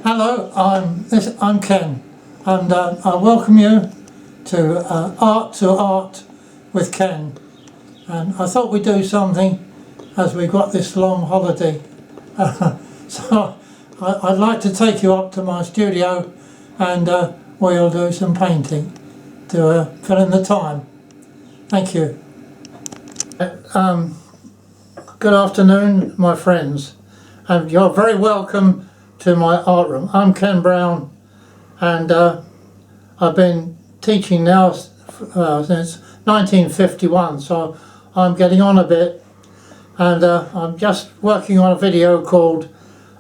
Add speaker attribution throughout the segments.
Speaker 1: Hello, I'm Ken, and I welcome you to Art with Ken. And I thought we'd do something as we got this long holiday. So I'd like to take you up to my studio, and we'll do some painting to fill in the time. Thank you. Good afternoon, my friends, and you're very welcome to my art room. I'm Ken Brown, and I've been teaching now since 1951, so I'm getting on a bit, and I'm just working on a video called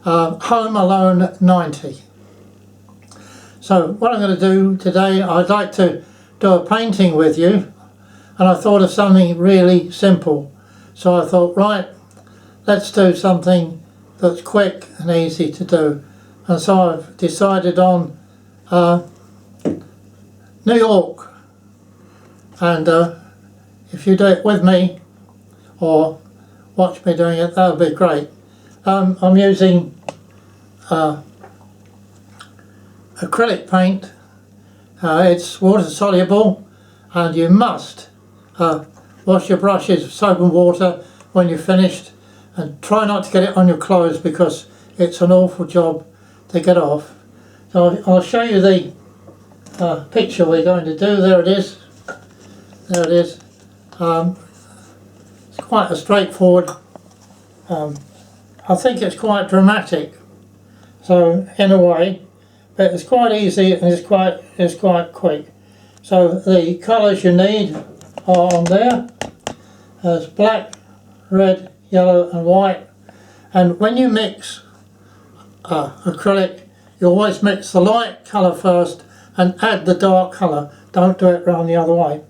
Speaker 1: Home Alone 90. So what I'm going to do today, I'd like to do a painting with you, and I thought of something really simple. So I thought, right, let's do something that's quick and easy to do. And so I've decided on New York. And if you do it with me or watch me doing it, that would be great. I'm using acrylic paint. It's water soluble, and you must wash your brushes with soap and water when you're finished, and try not to get it on your clothes because it's an awful job to get off. So I'll show you the picture we're going to do. There it is. There it is. It's quite a straightforward. I think it's quite dramatic. So in a way, but it's quite easy and it's quite quick. So the colours you need are on there. There's black, red, yellow and white. And when you mix acrylic, you always mix the light colour first and add the dark colour. Don't do it round the other way.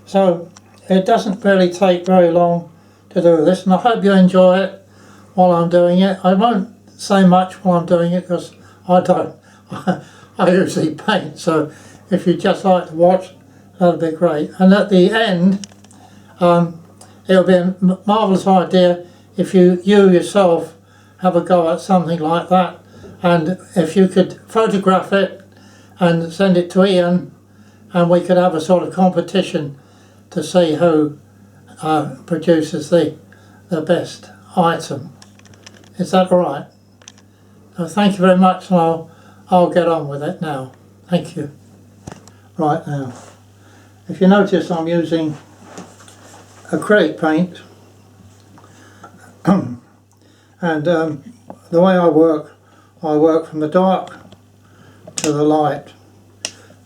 Speaker 1: So it doesn't really take very long to do this, and I hope you enjoy it while I'm doing it. I won't say much while I'm doing it because I don't. I usually paint, so if you'd just like to watch, that'd be great. And at the end, it'll be a marvellous idea if you yourself have a go at something like that, and if you could photograph it and send it to Ian, and we could have a sort of competition to see who produces the best item. Is that all right? So thank you very much, and I'll get on with it now. Thank you. Right now, if you notice, I'm using acrylic paint, and the way I work from the dark to the light.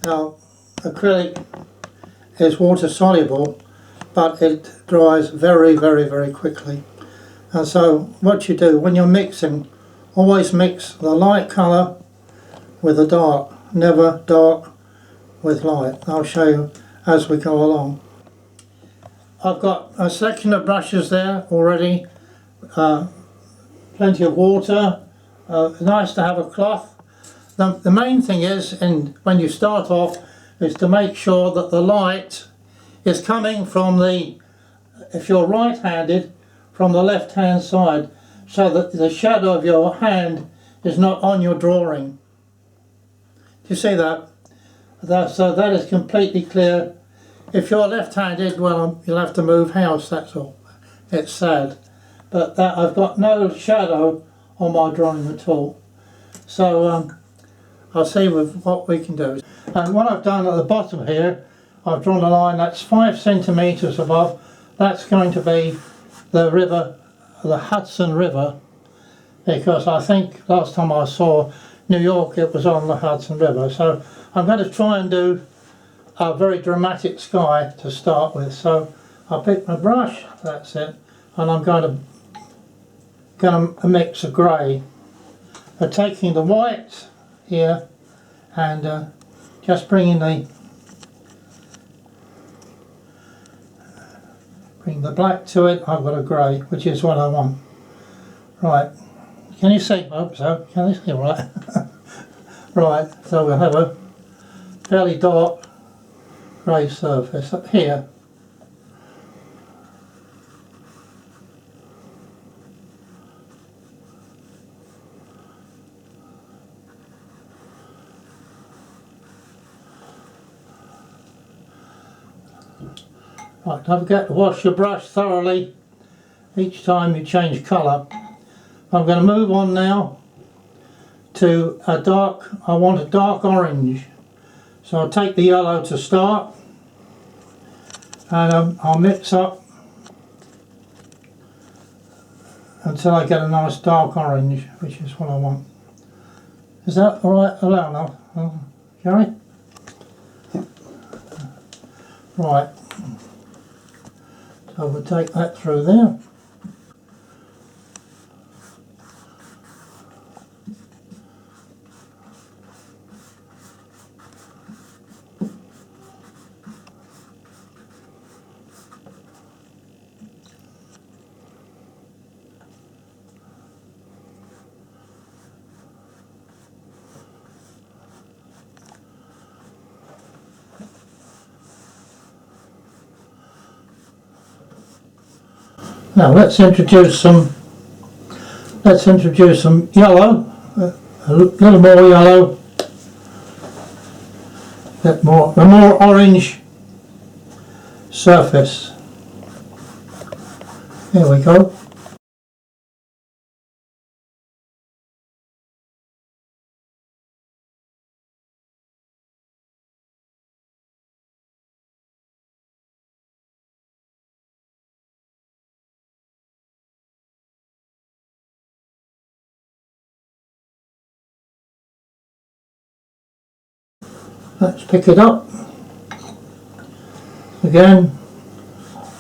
Speaker 1: Now, acrylic is water soluble, but it dries very, very, very quickly. And so what you do when you're mixing, always mix the light colour with the dark, never dark with light. I'll show you as we go along. I've got a section of brushes there already, plenty of water, nice to have a cloth. The main thing is, when you start off, is to make sure that the light is coming from if you're right-handed, from the left-hand side, so that the shadow of your hand is not on your drawing. Do you see that? So that is completely clear. If you're left-handed, well, you'll have to move house, that's all. It's sad. But I've got no shadow on my drawing at all. So I'll see what we can do. And what I've done at the bottom here, I've drawn a line that's 5 centimetres above. That's going to be the river, the Hudson River, because I think last time I saw New York it was on the Hudson River. So I'm going to try and do a very dramatic sky to start with. So I'll pick my brush, that's it, and I'm going to mix a grey. I'm taking the white here and just bring the black to it. I've got a grey, which is what I want. Right, can you see? I hope so. Can you see? Right. Right, so we'll have a fairly dark grey surface up here. Right, don't forget to wash your brush thoroughly each time you change colour. I'm going to move on now to I want a dark orange. So I'll take the yellow to start, and I'll mix up until I get a nice dark orange, which is what I want. Is that alright, Alana? Gary?
Speaker 2: Yep.
Speaker 1: Right. So we'll take that through there. Now let's introduce some yellow, a little more yellow, a more orange surface. There we go. Let's pick it up. Again,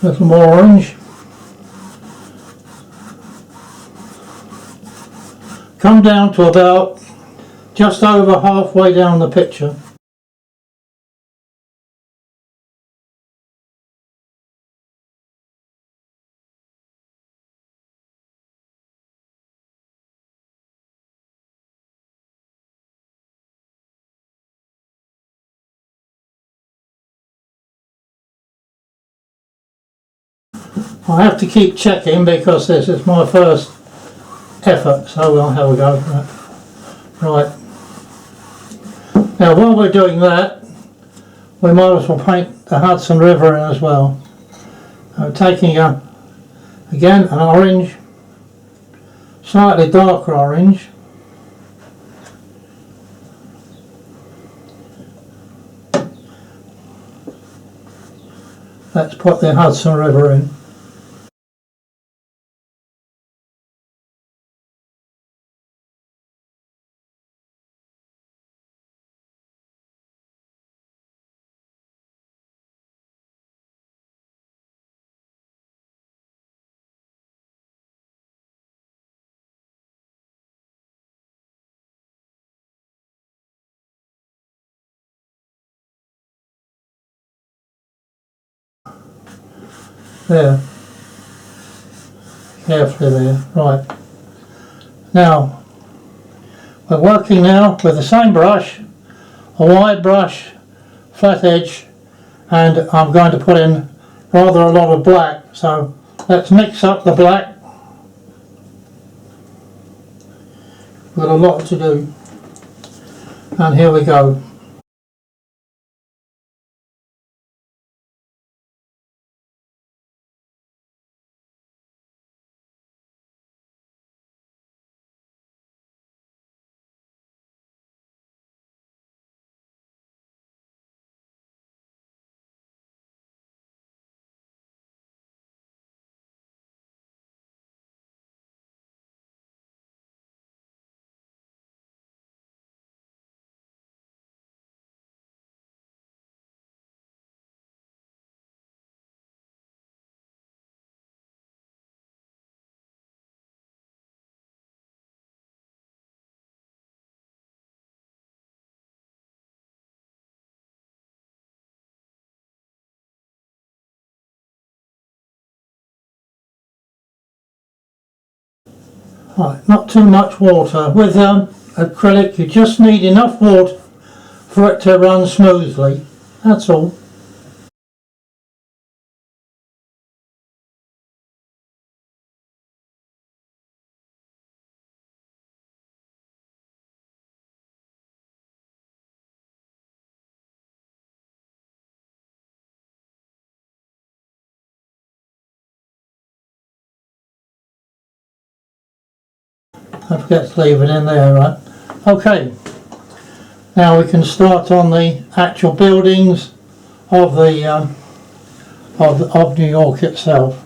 Speaker 1: a little more orange. Come down to about just over halfway down the picture. I have to keep checking because this is my first effort, so we'll have a go. Right. Now while we're doing that, we might as well paint the Hudson River in as well. Taking again an orange, slightly darker orange. Let's put the Hudson River in. There. Carefully there. Right. Now, we're working now with the same brush, a wide brush, flat edge, and I'm going to put in rather a lot of black. So let's mix up the black. We've got a lot to do. And here we go. Right, not too much water. With acrylic you just need enough water for it to run smoothly. That's all. I forget to leave it in there, right? Okay, now we can start on the actual buildings of the of New York itself.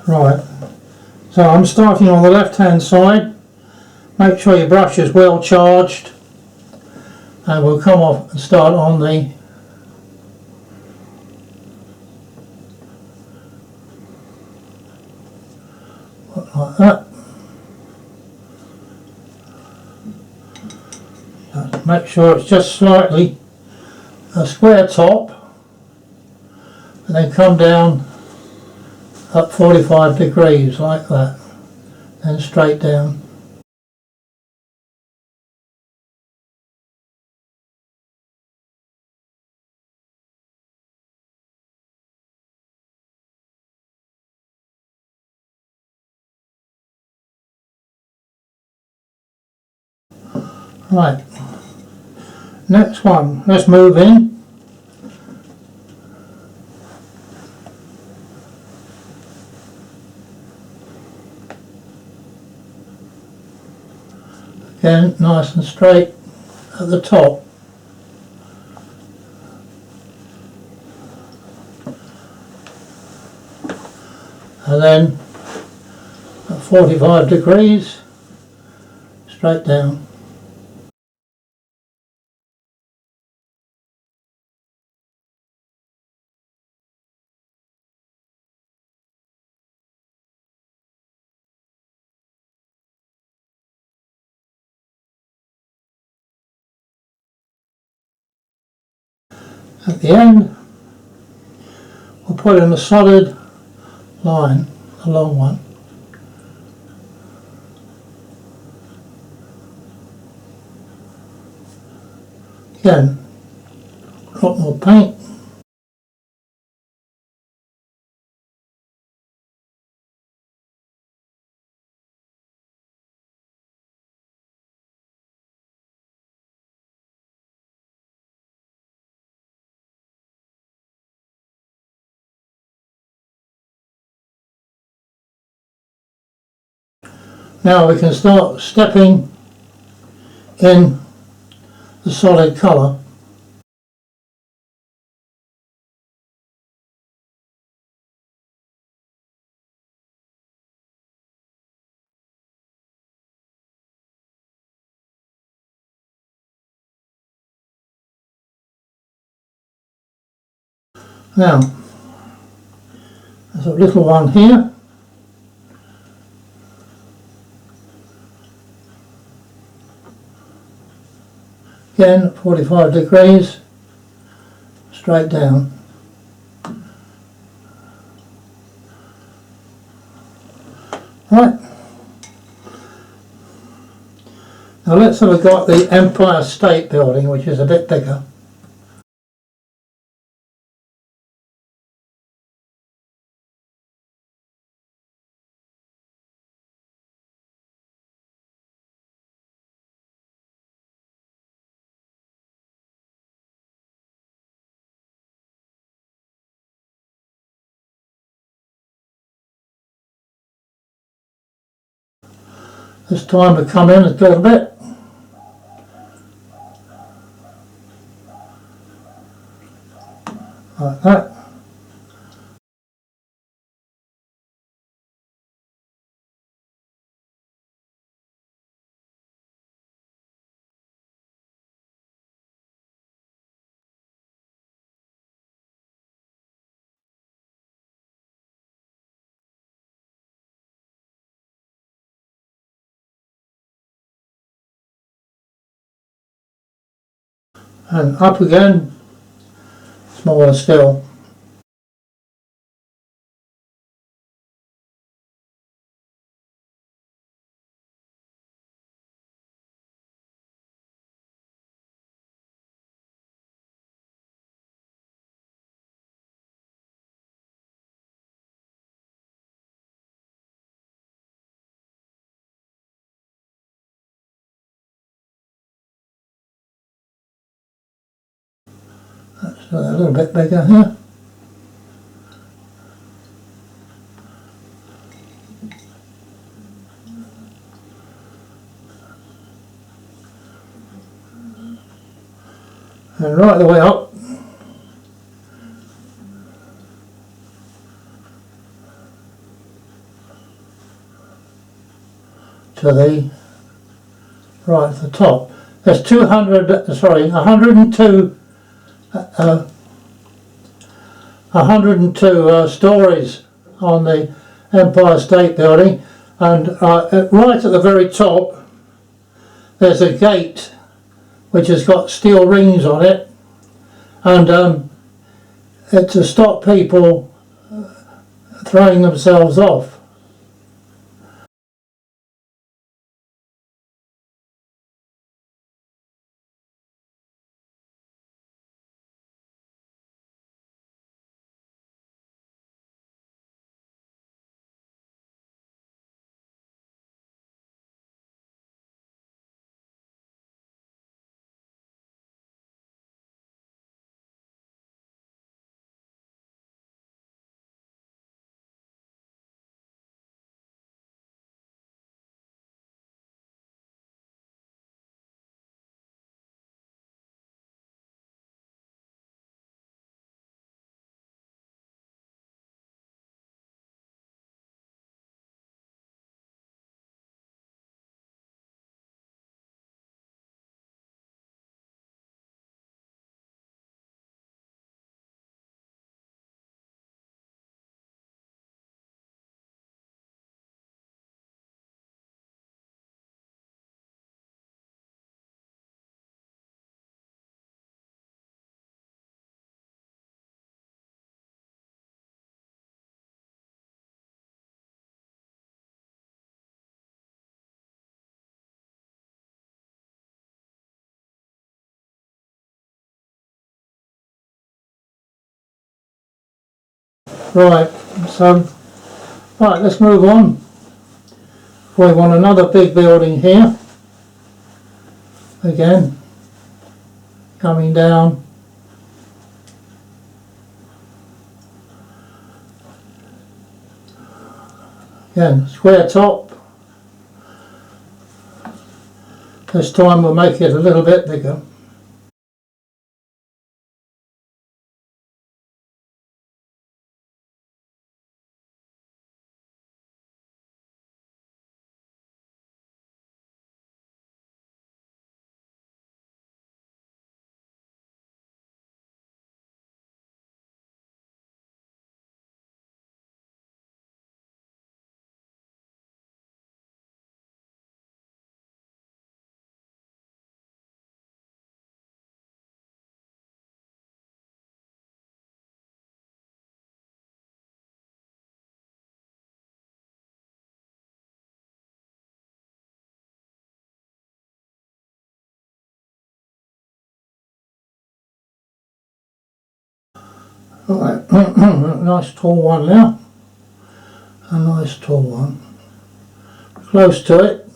Speaker 1: Right, so I'm starting on the left hand side. Make sure your brush is well charged, and we'll come off and start on the like that. Make sure it's just slightly a square top, and then come down up 45 degrees like that, then straight down. Right, next one, let's move in. Again, nice and straight at the top. And then at 45 degrees, straight down. At the end, we'll put in a solid line, a long one. Again, a lot more paint. Now we can start stepping in the solid colour. Now, there's a little one here. Again, 45 degrees, straight down. Right. Now let's have a go at the Empire State Building, which is a bit bigger. It's time to come in a little bit. Like that. And up again, smaller still. That's a little bit bigger here. and right the way up to the right at the top. There's 102 stories on the Empire State Building, and right at the very top there's a gate which has got steel rings on it, and it's to stop people throwing themselves off. Right, so let's move on. We want another big building here. Again, coming down. Again, square top. This time we'll make it a little bit bigger. Right, nice tall one now. A nice tall one. Close to it.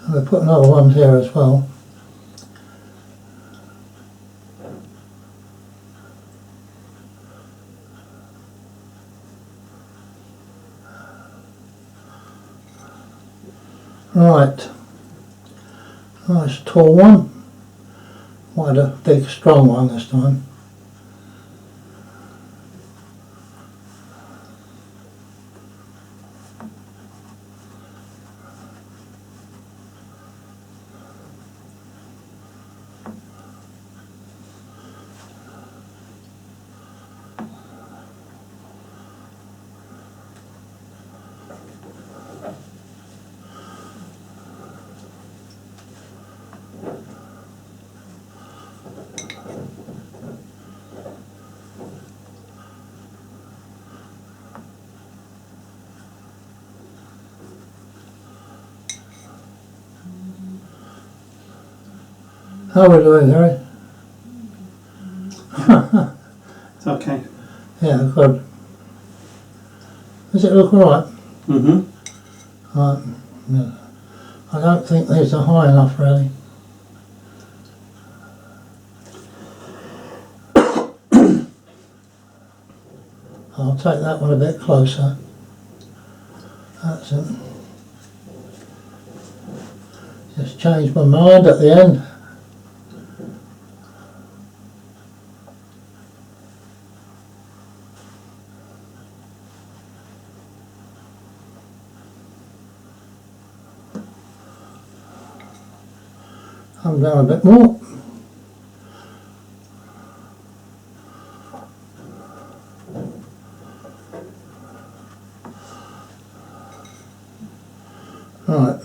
Speaker 1: And we'll put another one here as well. Right, nice tall one, quite a big strong one this time. How are we doing, Harry?
Speaker 2: It's okay.
Speaker 1: Yeah, good. Does it look alright?
Speaker 2: Mm-hmm.
Speaker 1: Right, yeah. I don't think these are high enough really. I'll take that one a bit closer. That's it. Just changed my mind at the end. Come down a bit more. Right.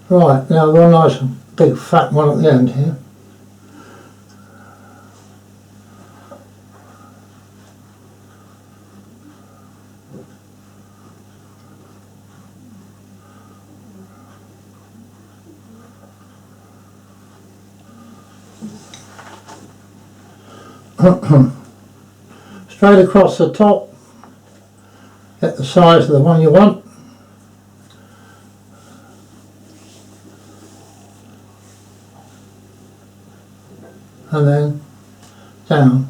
Speaker 1: Right, now I've got a nice big fat one at the end here. Straight across the top, get the size of the one you want. And then down.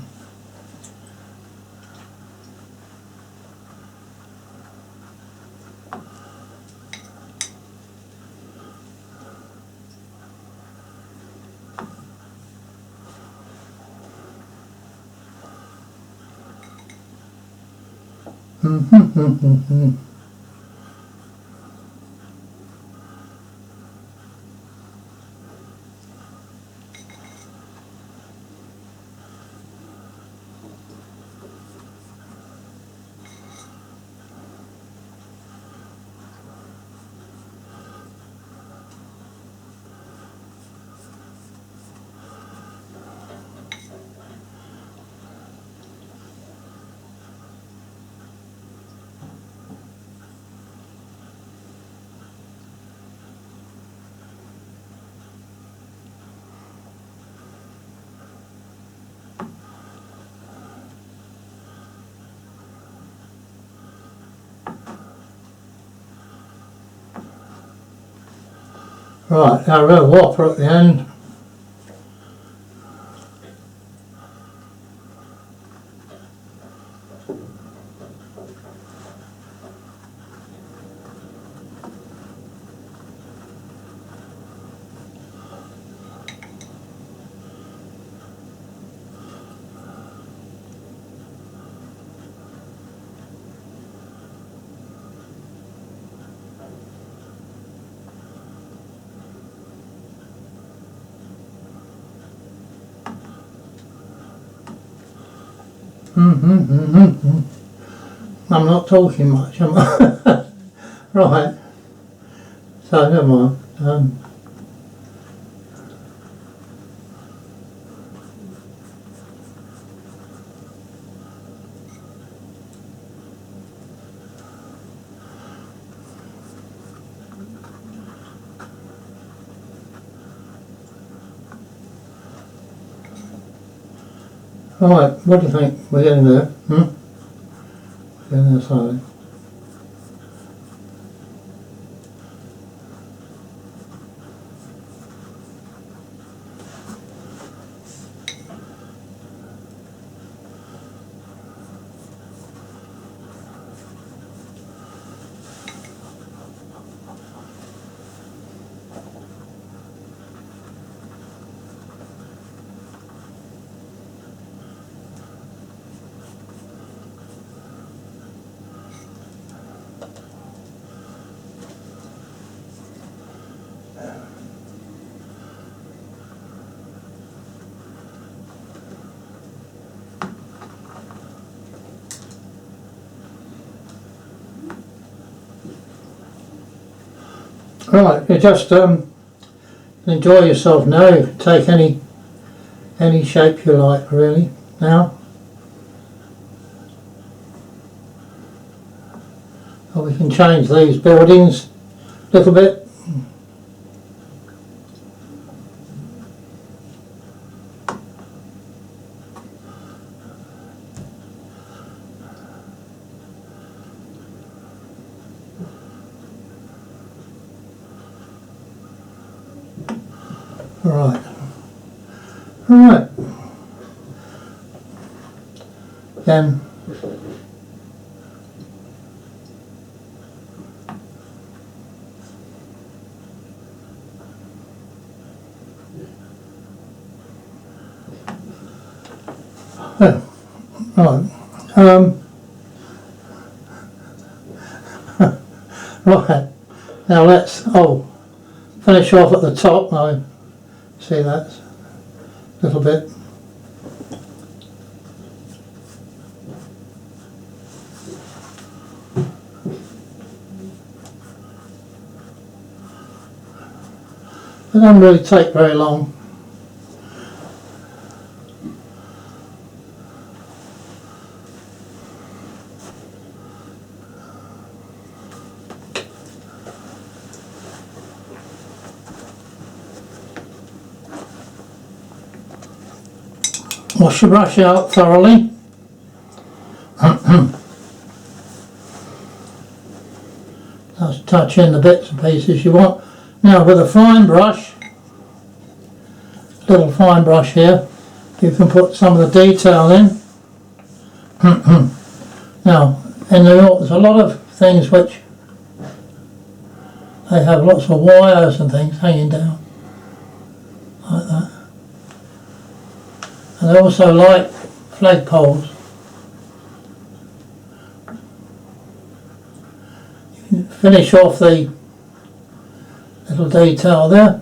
Speaker 1: Right, now a real whopper at the end. I'm not talking much, am I? Right, so never mind. Right, what do you think? We're getting there, We're getting there slowly. Right, you just enjoy yourself now. You can take any shape you like really now. Or we can change these buildings a little bit. Right. Right. Then yeah, right. Right. Now let's finish off at the top. I see that a little bit. It doesn't really take very long. Wash your brush out thoroughly. Just touch in the bits and pieces you want. Now with a fine brush, little fine brush here, you can put some of the detail in. Now, there's a lot of things which they have lots of wires and things hanging down like that. And they also like flagpoles. You can finish off the little detail there.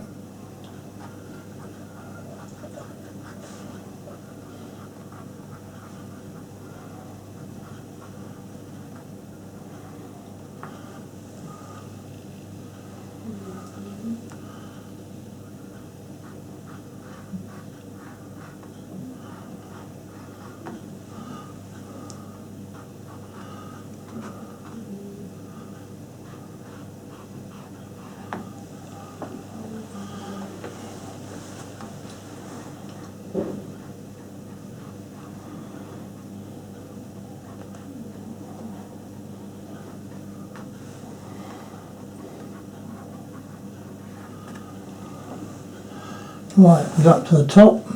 Speaker 1: Right, we got to the top.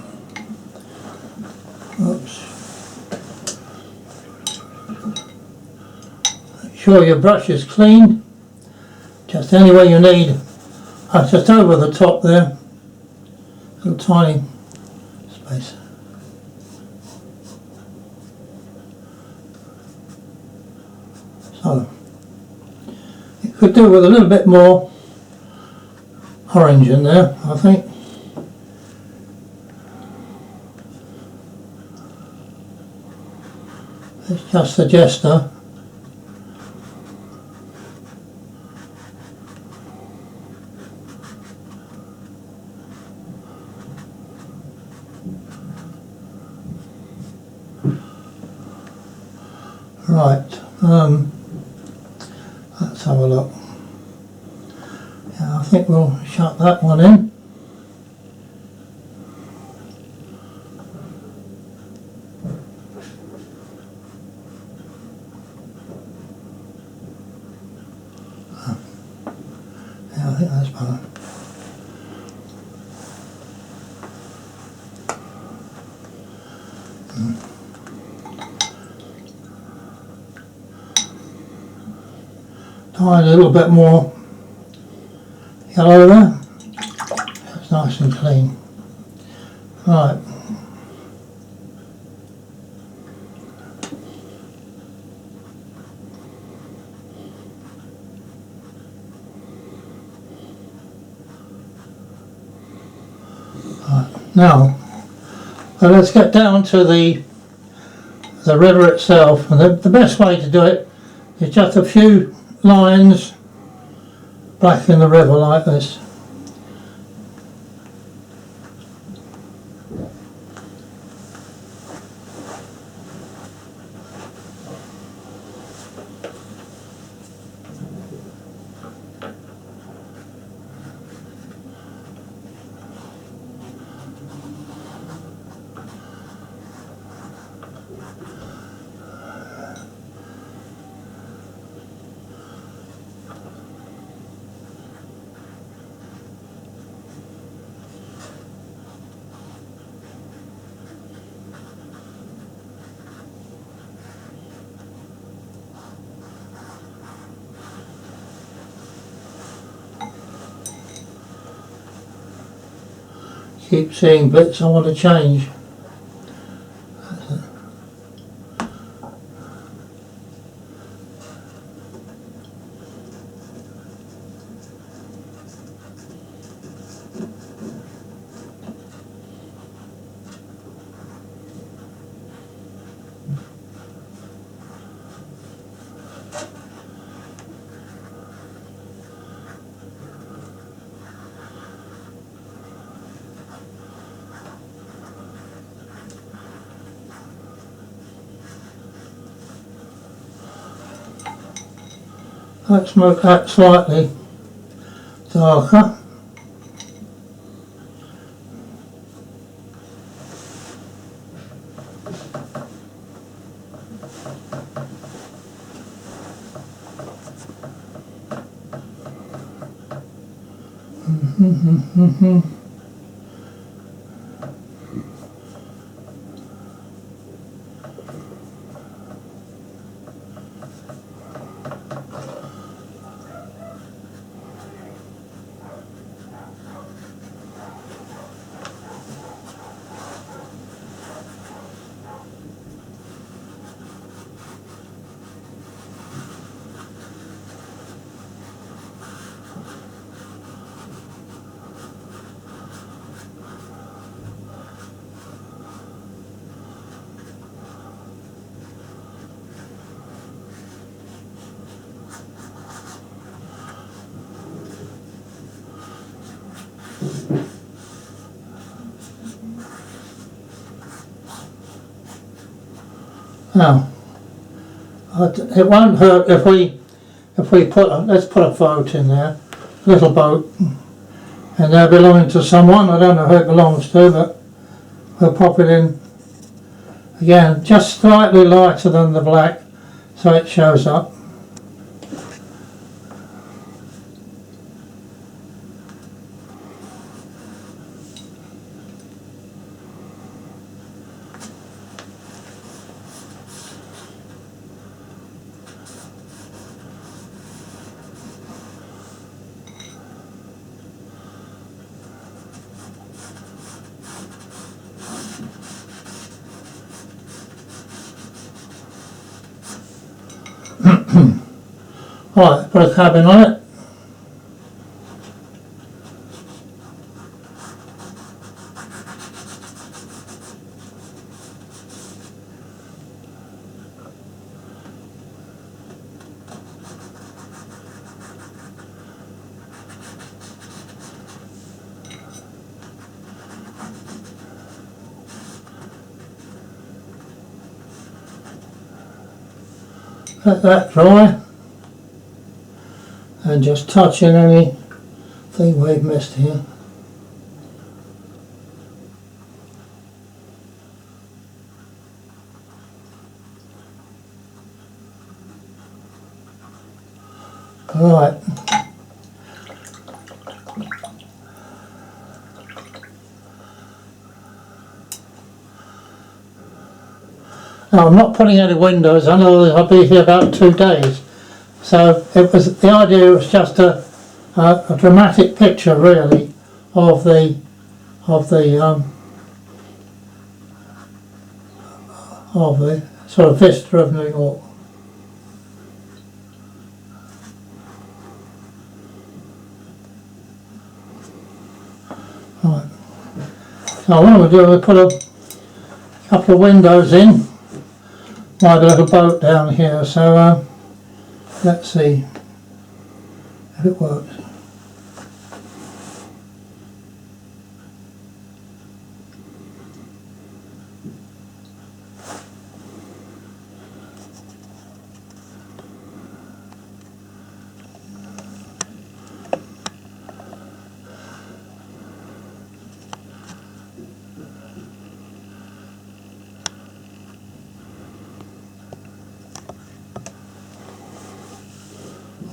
Speaker 1: Oops. Make sure your brush is clean. Just any way you need. Just over the top there. Little tiny space. So, you could do with a little bit more orange in there, I think. It's just a gesture. Right, let's have a look. Yeah, I think we'll shut that one in. Yeah, I think that's better. Try a little bit more yellow there. It's nice and clean. Right. Now, let's get down to the river itself, and the best way to do it is just a few lines back in the river like this. keep seeing bits I want to change. Let's make that slightly darker. Now, it won't hurt if we let's put a boat in there, little boat, and they're belonging to someone. I don't know who it belongs to, but we'll pop it in again, just slightly lighter than the black, so it shows up. Right, put a cabin on it. Let that dry. And just touch in anything we've missed here. Right. Now I'm not putting any windows. I know I'll be here about 2 days. So the idea was just a dramatic picture, really, of the sort of vista of New York. Right. So what I'm going to do is put a couple of windows in, like a little boat down here. So. Let's see if it works.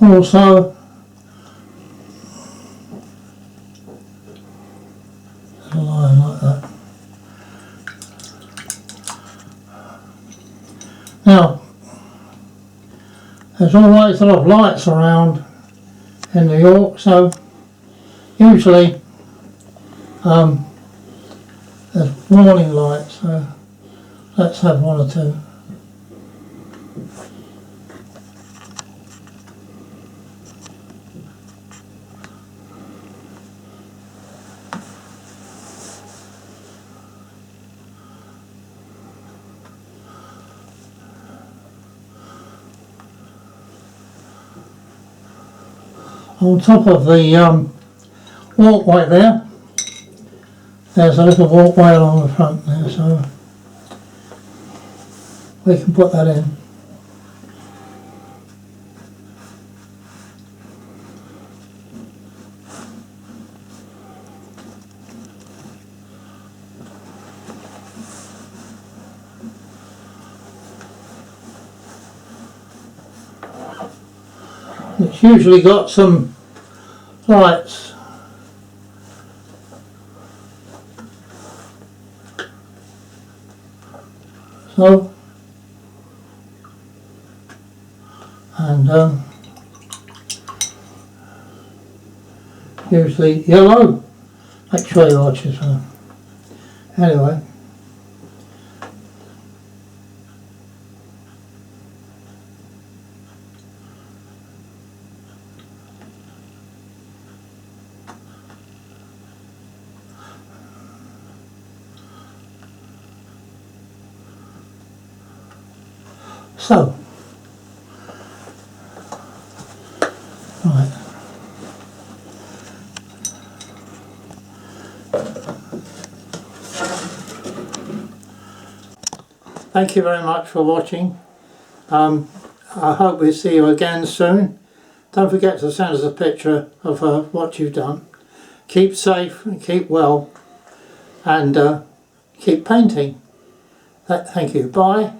Speaker 1: Also, a line like that. Now, there's always a lot of lights around in New York, so usually There's warning lights, so let's have one or two. On top of the walkway there's a little walkway along the front there, so we can put that in. It's usually got some lights. So, and usually yellow. Make sure you watch this one. Anyway. So, right. Thank you very much for watching. I hope we see you again soon. Don't forget to send us a picture of what you've done. Keep safe and keep well, and keep painting. Thank you. Bye.